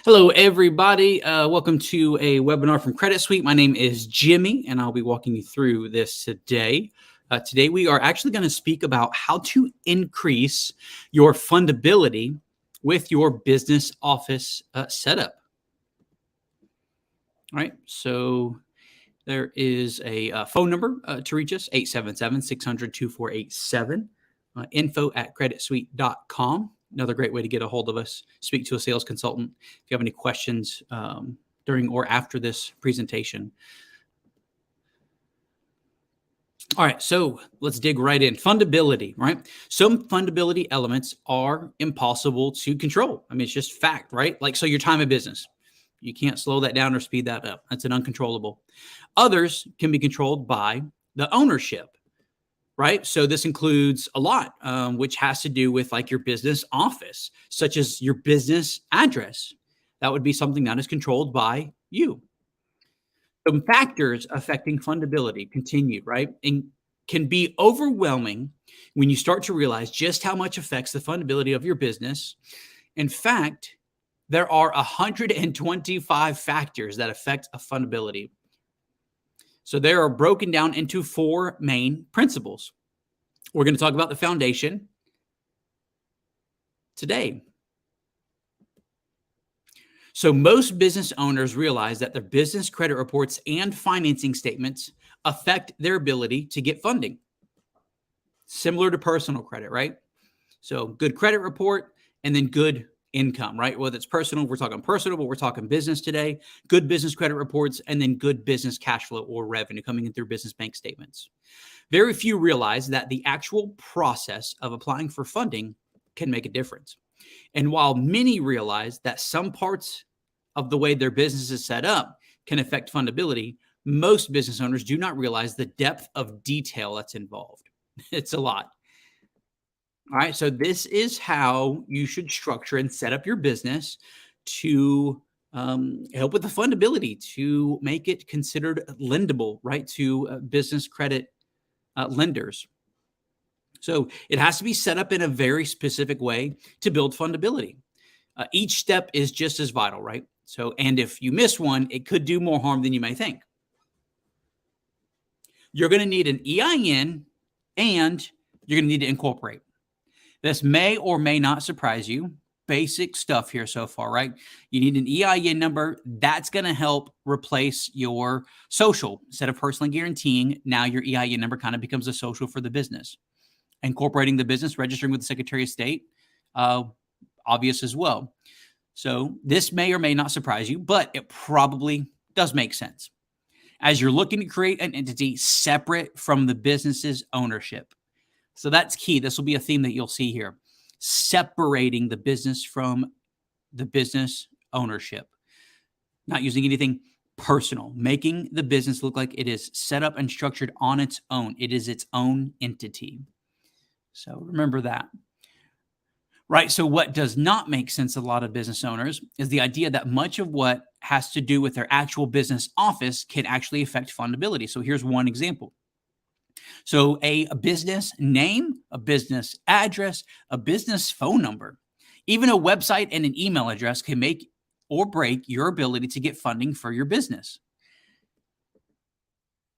Hello, everybody. Welcome to a webinar from Credit Suite. My name is Jimmy, and I'll be walking you through this today. Today, we are actually going to speak about how to increase your fundability with your business office setup. All right, so there is a phone number to reach us, 877-600-2487, info@creditsuite.com. Another great way to get a hold of us. Speak to a sales consultant if you have any questions during or after this presentation. All right, so let's dig right in. Fundability, right? Some fundability elements are impossible to control. I mean, it's just fact, right? Like, so your time of business, you can't slow that down or speed that up. That's an uncontrollable. Others can be controlled by the ownership, right? So this includes a lot, which has to do with like your business office, such as your business address. That would be something that is controlled by you. Some factors affecting fundability continued, right? And can be overwhelming when you start to realize just how much affects the fundability of your business. In fact, there are 125 factors that affect a fundability. So they are broken down into four main principles. We're going to talk about the foundation today. So most business owners realize that their business credit reports and financing statements affect their ability to get funding. Similar to personal credit, right? So good credit report and then good income, right? Whether it's personal, we're talking personal, but we're talking business today. Good business credit reports and then good business cash flow or revenue coming in through business bank statements. Very few realize that the actual process of applying for funding can make a difference. And while many realize that some parts of the way their business is set up can affect fundability, most business owners do not realize the depth of detail that's involved. It's a lot. All right, so this is how you should structure and set up your business to help with the fundability, to make it considered lendable, right, to business credit lenders. So it has to be set up in a very specific way to build fundability. Each step is just as vital, right? So, and if you miss one, it could do more harm than you may think. You're going to need an EIN and you're going to need to incorporate. This may or may not surprise you. Basic stuff here so far, right? You need an EIN number. That's going to help replace your social. Instead of personally guaranteeing, now your EIN number kind of becomes a social for the business. Incorporating the business, registering with the Secretary of State, obvious as well. So this may or may not surprise you, but it probably does make sense as you're looking to create an entity separate from the business's ownership. So that's key. This will be a theme that you'll see here. Separating the business from the business ownership. Not using anything personal. Making the business look like it is set up and structured on its own. It is its own entity. So remember that. Right. So what does not make sense to a lot of business owners is the idea that much of what has to do with their actual business office can actually affect fundability. So here's one example. So a business name, a business address, a business phone number, even a website and an email address can make or break your ability to get funding for your business.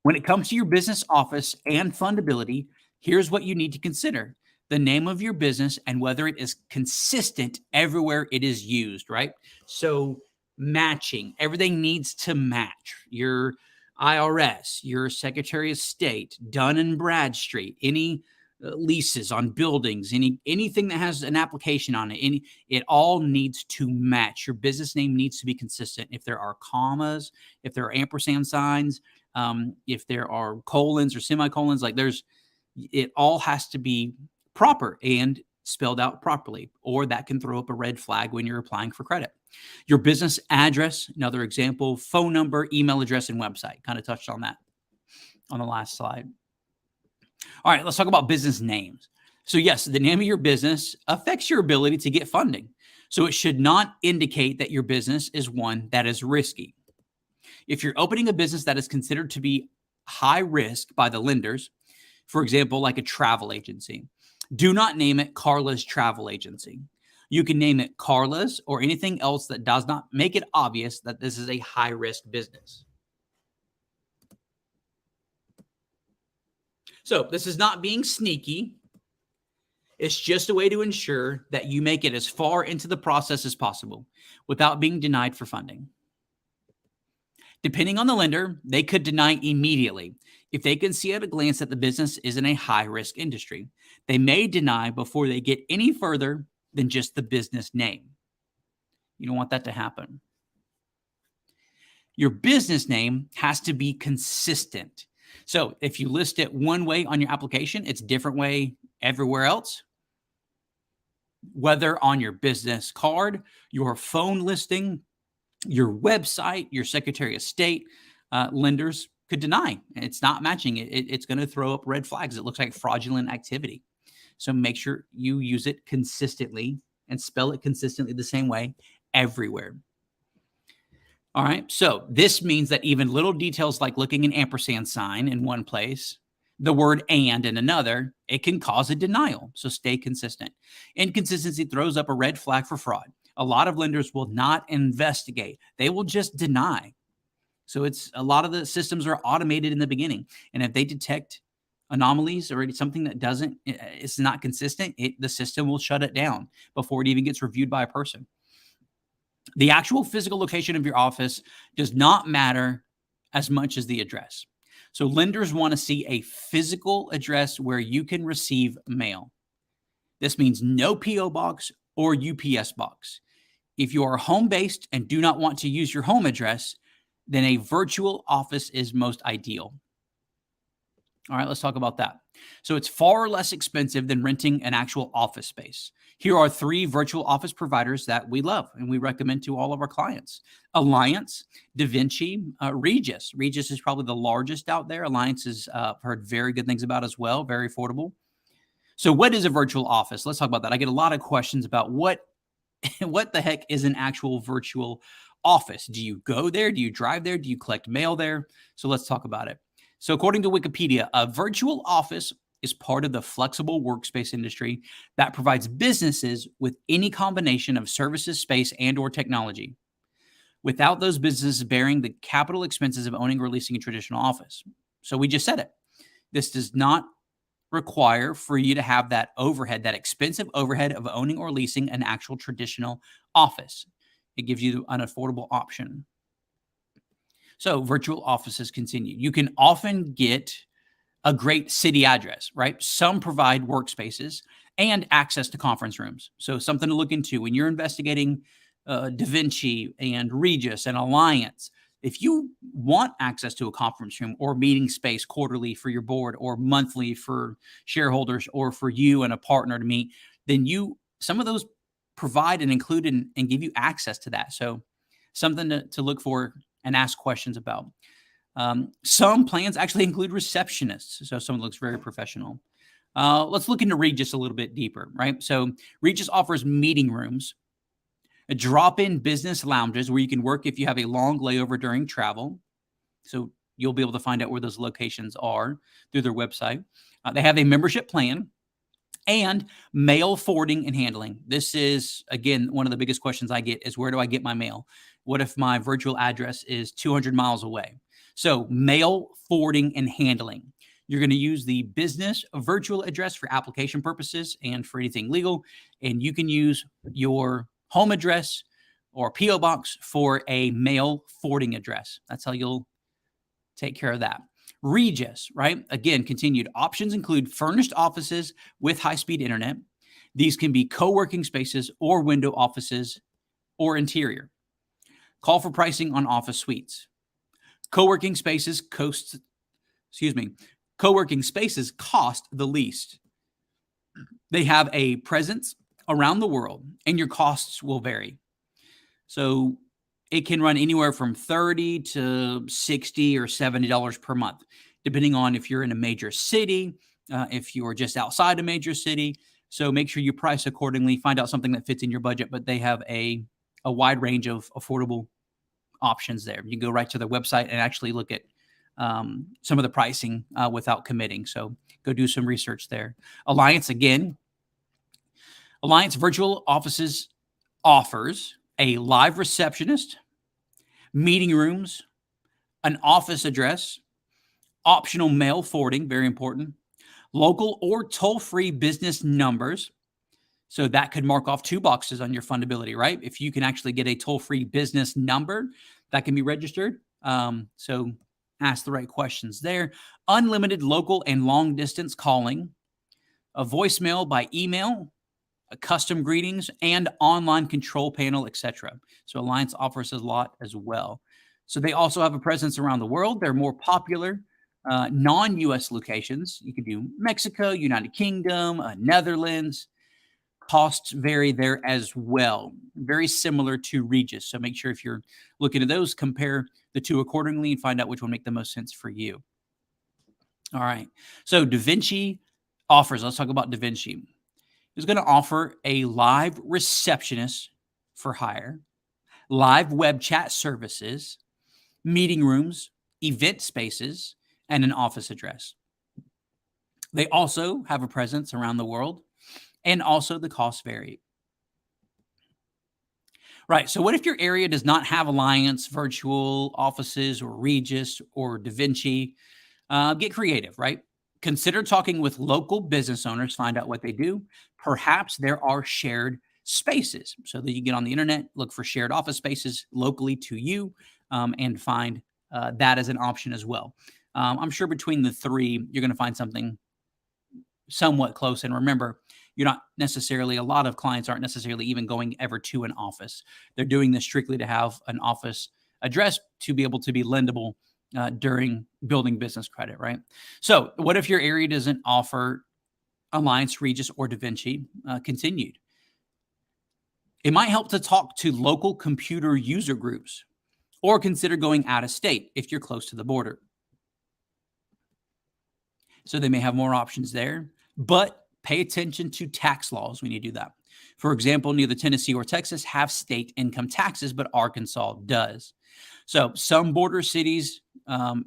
When it comes to your business office and fundability, here's what you need to consider. The name of your business and whether it is consistent everywhere it is used, right? So matching, everything needs to match. Your IRS, your Secretary of State, Dun & Bradstreet, any leases on buildings, anything that has an application on it, it all needs to match. Your business name needs to be consistent. If there are commas, if there are ampersand signs, if there are colons or semicolons, like it all has to be proper and spelled out properly, or that can throw up a red flag when you're applying for credit. Your business address, another example, phone number, email address, and website. Kind of touched on that on the last slide. All right, let's talk about business names. So yes, the name of your business affects your ability to get funding. So it should not indicate that your business is one that is risky. If you're opening a business that is considered to be high risk by the lenders, for example, like a travel agency, do not name it Carla's Travel Agency. You can name it Carla's or anything else that does not make it obvious that this is a high-risk business. So this is not being sneaky. It's just a way to ensure that you make it as far into the process as possible without being denied for funding. Depending on the lender, they could deny immediately if they can see at a glance that the business is in a high-risk industry. They may deny before they get any further than just the business name. You don't want that to happen. Your business name has to be consistent. So if you list it one way on your application, it's a different way everywhere else. Whether on your business card, your phone listing, your website, your Secretary of State, lenders could deny. It's not matching it. It's going to throw up red flags. It looks like fraudulent activity. So make sure you use it consistently and spell it consistently the same way everywhere. All right. So this means that even little details like looking an ampersand sign in one place, the word and in another, it can cause a denial. So stay consistent. Inconsistency throws up a red flag for fraud. A lot of lenders will not investigate. They will just deny. So it's a lot of the systems are automated in the beginning. And if they detect anomalies or something that it's not consistent, the system will shut it down before it even gets reviewed by a person. The actual physical location of your office does not matter as much as the address. So lenders want to see a physical address where you can receive mail. This means no PO box or UPS box. If you are home-based and do not want to use your home address, then a virtual office is most ideal. All right, let's talk about that. So it's far less expensive than renting an actual office space. Here are 3 virtual office providers that we love and we recommend to all of our clients. Alliance, DaVinci, Regus. Regus is probably the largest out there. Alliance is heard very good things about as well, very affordable. So what is a virtual office? Let's talk about that. I get a lot of questions about what the heck is an actual virtual office? Do you go there? Do you drive there? Do you collect mail there? So let's talk about it. So according to Wikipedia, a virtual office is part of the flexible workspace industry that provides businesses with any combination of services, space, and or technology without those businesses bearing the capital expenses of owning or leasing a traditional office. So we just said it. This does not require for you to have that overhead, that expensive overhead of owning or leasing an actual traditional office. It gives you an affordable option. So virtual offices continue. You can often get a great city address, right? Some provide workspaces and access to conference rooms. So something to look into when you're investigating DaVinci and Regus and Alliance. If you want access to a conference room or meeting space quarterly for your board or monthly for shareholders or for you and a partner to meet, then some of those provide and include and give you access to that. So something to look for and ask questions about. Some plans actually include receptionists. So someone looks very professional. Let's look into Regus a little bit deeper, right? So Regus offers meeting rooms, drop-in business lounges where you can work if you have a long layover during travel. So you'll be able to find out where those locations are through their website. They have a membership plan and mail forwarding and handling. This is, again, one of the biggest questions I get is where do I get my mail? What if my virtual address is 200 miles away? So mail forwarding and handling. You're going to use the business virtual address for application purposes and for anything legal. And you can use your home address or PO box for a mail forwarding address. That's how you'll take care of that. Regus, right? Again, continued options include furnished offices with high-speed internet. These can be co-working spaces or window offices or interior. Call for pricing on office suites. Co-working spaces cost the least. They have a presence around the world, and your costs will vary. So it can run anywhere from $30 to $60 or $70 per month, depending on if you're in a major city, if you're just outside a major city. So make sure you price accordingly, find out something that fits in your budget, but they have a wide range of affordable options there. You can go right to their website and actually look at some of the pricing without committing. So go do some research there. Alliance, again, Alliance Virtual Offices offers a live receptionist, meeting rooms, an office address, optional mail forwarding, very important, local or toll-free business numbers. So that could mark off 2 boxes on your fundability, right? If you can actually get a toll-free business number that can be registered. So ask the right questions there. Unlimited local and long distance calling, a voicemail by email, a custom greetings, and online control panel, etc. So Alliance offers a lot as well. So they also have a presence around the world. They're more popular non-US locations. You could do Mexico, United Kingdom, Netherlands. Costs vary there as well. Very similar to Regis. So make sure if you're looking at those, compare the two accordingly and find out which one make the most sense for you. All right. So DaVinci offers, let's talk about DaVinci. Is going to offer a live receptionist for hire, live web chat services, meeting rooms, event spaces, and an office address. They also have a presence around the world, and also the costs vary. Right. So what if your area does not have Alliance Virtual Offices or Regis or DaVinci? Get creative, right? Consider talking with local business owners, find out what they do. Perhaps there are shared spaces so that you get on the internet, look for shared office spaces locally to you, and find that as an option as well. I'm sure between the three, you're going to find something somewhat close. And remember, you're not necessarily, a lot of clients aren't necessarily even going ever to an office. They're doing this strictly to have an office address to be able to be lendable during building business credit, right? So what if your area doesn't offer Alliance, Regis, or DaVinci? Continued. It might help to talk to local computer user groups or consider going out of state if you're close to the border. So they may have more options there, but pay attention to tax laws when you do that. For example, neither Tennessee or Texas have state income taxes, but Arkansas does. So some border cities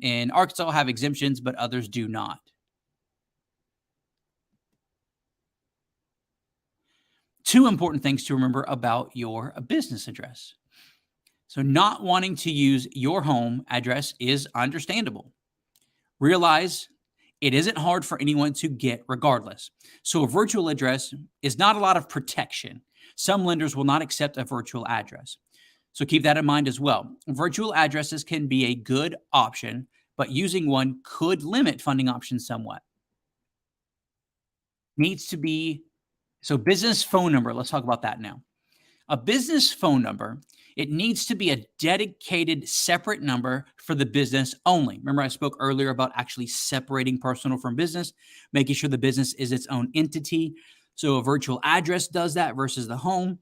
in Arkansas have exemptions, but others do not. Two important things to remember about your business address. So not wanting to use your home address is understandable. Realize it isn't hard for anyone to get regardless. So a virtual address is not a lot of protection. Some lenders will not accept a virtual address. So keep that in mind as well. Virtual addresses can be a good option, but using one could limit funding options somewhat. Needs to be, so business phone number, let's talk about that now. A business phone number, it needs to be a dedicated separate number for the business only. Remember, I spoke earlier about actually separating personal from business, making sure the business is its own entity. So a virtual address does that versus the home.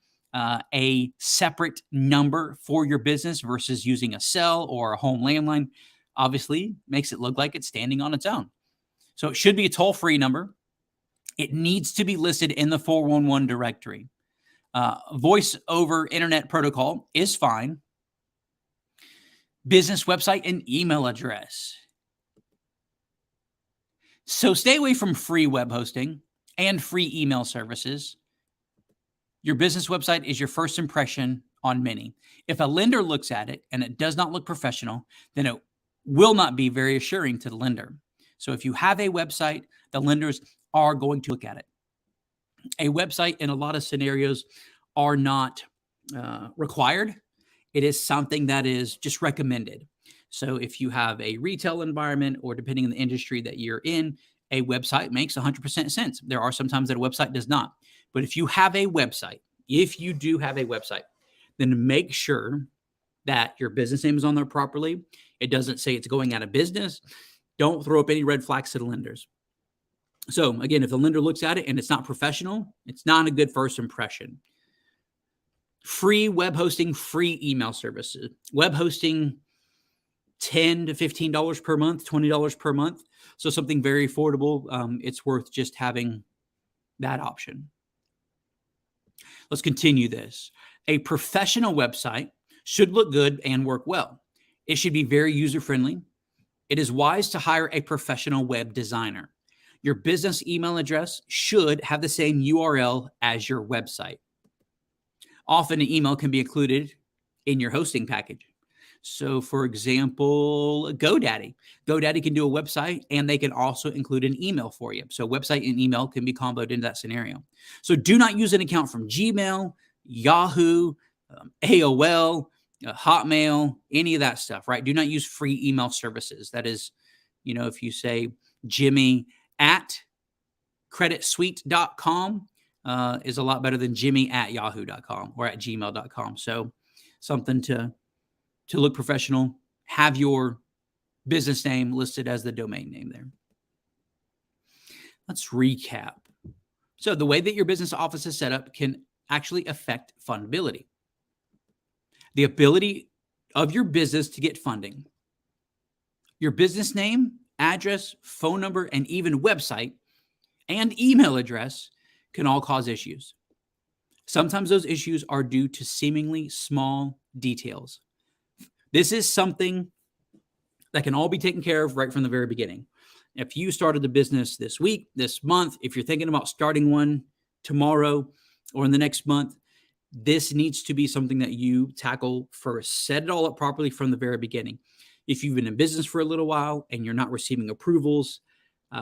A separate number for your business versus using a cell or a home landline obviously makes it look like it's standing on its own. So it should be a toll-free number. It needs to be listed in the 411 directory. Voice over internet protocol is fine. Business website and email address. So stay away from free web hosting and free email services. Your business website is your first impression on many. If a lender looks at it and it does not look professional, then it will not be very assuring to the lender. So if you have a website, the lenders are going to look at it. A website in a lot of scenarios are not required. It is something that is just recommended. So if you have a retail environment or depending on the industry that you're in, a website makes 100% sense. There are some times that a website does not. But if you have a website, if you do have a website, then make sure that your business name is on there properly. It doesn't say it's going out of business. Don't throw up any red flags to the lenders. So again, if the lender looks at it and it's not professional, it's not a good first impression. Free web hosting, free email services. Web hosting, $10 to $15 per month, $20 per month. So something very affordable. It's worth just having that option. Let's continue this. A professional website should look good and work well. It should be very user-friendly. It is wise to hire a professional web designer. Your business email address should have the same URL as your website. Often an email can be included in your hosting package. So for example, GoDaddy can do a website and they can also include an email for you. So website and email can be comboed into that scenario. So do not use an account from Gmail, Yahoo, AOL, Hotmail, any of that stuff, right? Do not use free email services. That is, if you say Jimmy at creditsuite.com is a lot better than Jimmy at yahoo.com or at gmail.com. So something to look professional, have your business name listed as the domain name there. Let's recap. So the way that your business office is set up can actually affect fundability. The ability of your business to get funding. Your business name, address, phone number, and even website and email address can all cause issues. Sometimes those issues are due to seemingly small details. This is something that can all be taken care of right from the very beginning. If you started a business this week, this month, if you're thinking about starting one tomorrow or in the next month, this needs to be something that you tackle first. Set it all up properly from the very beginning. If you've been in business for a little while and you're not receiving approvals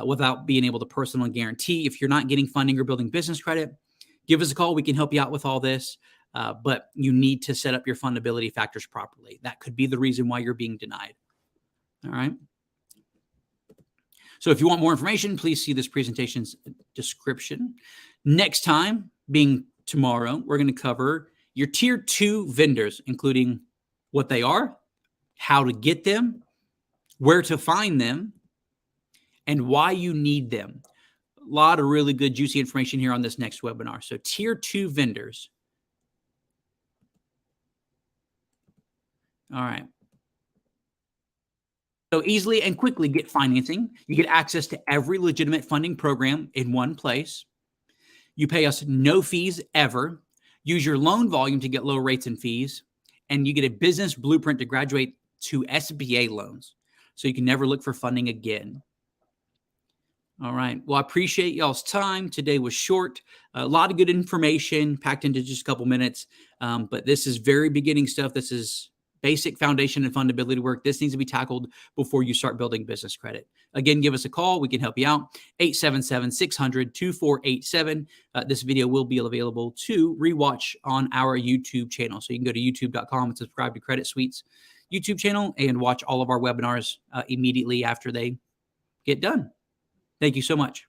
without being able to personally guarantee, if you're not getting funding or building business credit, give us a call. We can help you out with all this. But you need to set up your fundability factors properly. That could be the reason why you're being denied. All right. So if you want more information, please see this presentation's description. Next time, being tomorrow, we're going to cover your tier 2 vendors, including what they are, how to get them, where to find them, and why you need them. A lot of really good, juicy information here on this next webinar. So tier 2 vendors. All right. So easily and quickly get financing. You get access to every legitimate funding program in one place. You pay us no fees ever. Use your loan volume to get low rates and fees. And you get a business blueprint to graduate to SBA loans. So you can never look for funding again. All right. Well, I appreciate y'all's time. Today was short. A lot of good information packed into just a couple minutes. But this is very beginning stuff. This is basic foundation and fundability work. This needs to be tackled before you start building business credit. Again, give us a call. We can help you out. 877-600-2487. This video will be available to rewatch on our YouTube channel. So you can go to youtube.com and subscribe to Credit Suite's YouTube channel and watch all of our webinars immediately after they get done. Thank you so much.